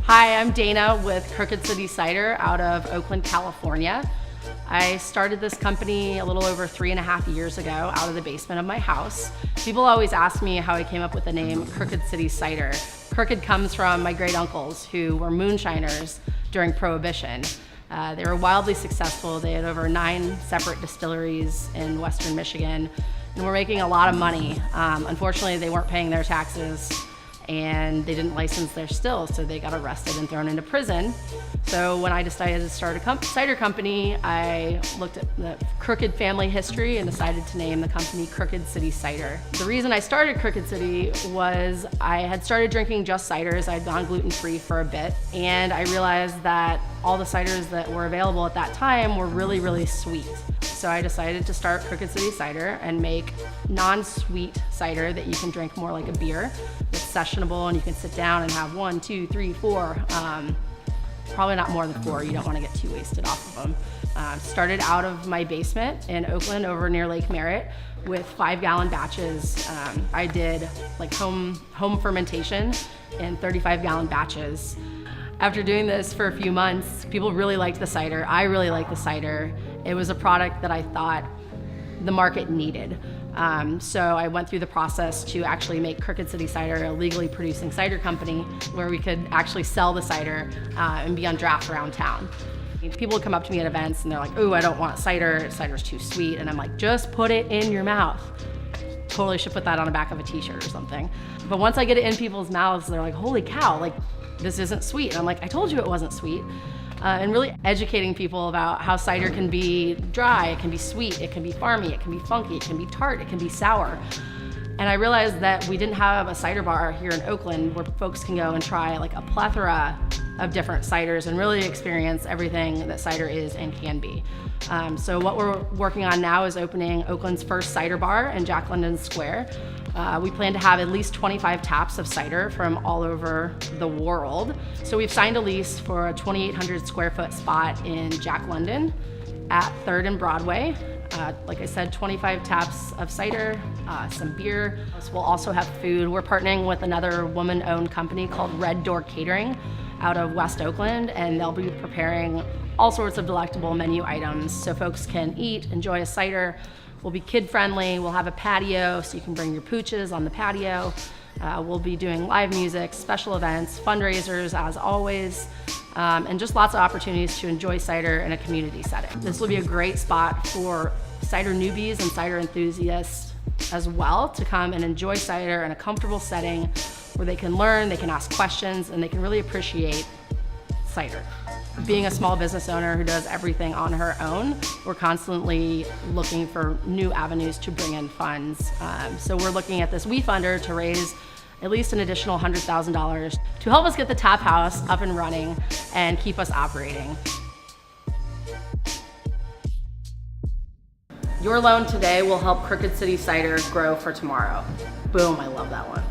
Hi, I'm Dana with Crooked City Cider out of Oakland, California. I started this company a little over 3.5 years ago out of the basement of my house. People always ask me how I came up with the name Crooked City Cider. Crooked comes from my great uncles who were moonshiners during Prohibition. They were wildly successful. They had over 9 separate distilleries in Western Michigan and were making a lot of money. Unfortunately, they weren't paying their taxes and they didn't license their stills, so they got arrested and thrown into prison. So when I decided to start a cider company, I looked at the Crooked family history and decided to name the company Crooked City Cider. The reason I started Crooked City was I had started drinking just ciders. I'd gone gluten-free for a bit, and I realized that all the ciders that were available at that time were really, really sweet. So I decided to start Crooked City Cider and make non-sweet cider that you can drink more like a beer. It's sessionable and you can sit down and have 1, 2, 3, 4. Probably not more than 4, you don't want to get too wasted off of them. Started out of my basement in Oakland over near Lake Merritt with 5-gallon batches. I did like home fermentation in 35-gallon batches. After doing this for a few months, people really liked the cider. I really liked the cider. It was a product that I thought the market needed. So I went through the process to actually make Crooked City Cider a legally producing cider company where we could actually sell the cider and be on draft around town. People would come up to me at events and they're like, "Ooh, I don't want cider, cider's too sweet." And I'm like, "Just put it in your mouth." Totally should put that on the back of a t-shirt or something. But once I get it in people's mouths, they're like, "Holy cow, like this isn't sweet." And I'm like, "I told you it wasn't sweet." And really educating people about how cider can be dry, it can be sweet, it can be farmy, it can be funky, it can be tart, it can be sour. And I realized that we didn't have a cider bar here in Oakland where folks can go and try like a plethora of different ciders and really experience everything that cider is and can be. So what we're working on now is opening Oakland's first cider bar in Jack London Square. We plan to have at least 25 taps of cider from all over the world. So we've signed a lease for a 2,800 square foot spot in Jack London at 3rd and Broadway. Like I said, 25 taps of cider, some beer. So we'll also have food. We're partnering with another woman-owned company called Red Door Catering out of West Oakland, and they'll be preparing all sorts of delectable menu items so folks can eat, enjoy a cider. We'll be kid-friendly. We'll have a patio so you can bring your pooches on the patio. We'll be doing live music, special events, fundraisers as always, and just lots of opportunities to enjoy cider in a community setting. This will be a great spot for cider newbies and cider enthusiasts as well to come and enjoy cider in a comfortable setting where they can learn, they can ask questions, and they can really appreciate cider. Being a small business owner who does everything on her own, we're constantly looking for new avenues to bring in funds. So we're looking at this WeFunder to raise at least an additional $100,000 to help us get the tap house up and running and keep us operating. Your loan today will help Crooked City Cider grow for tomorrow. Boom, I love that one.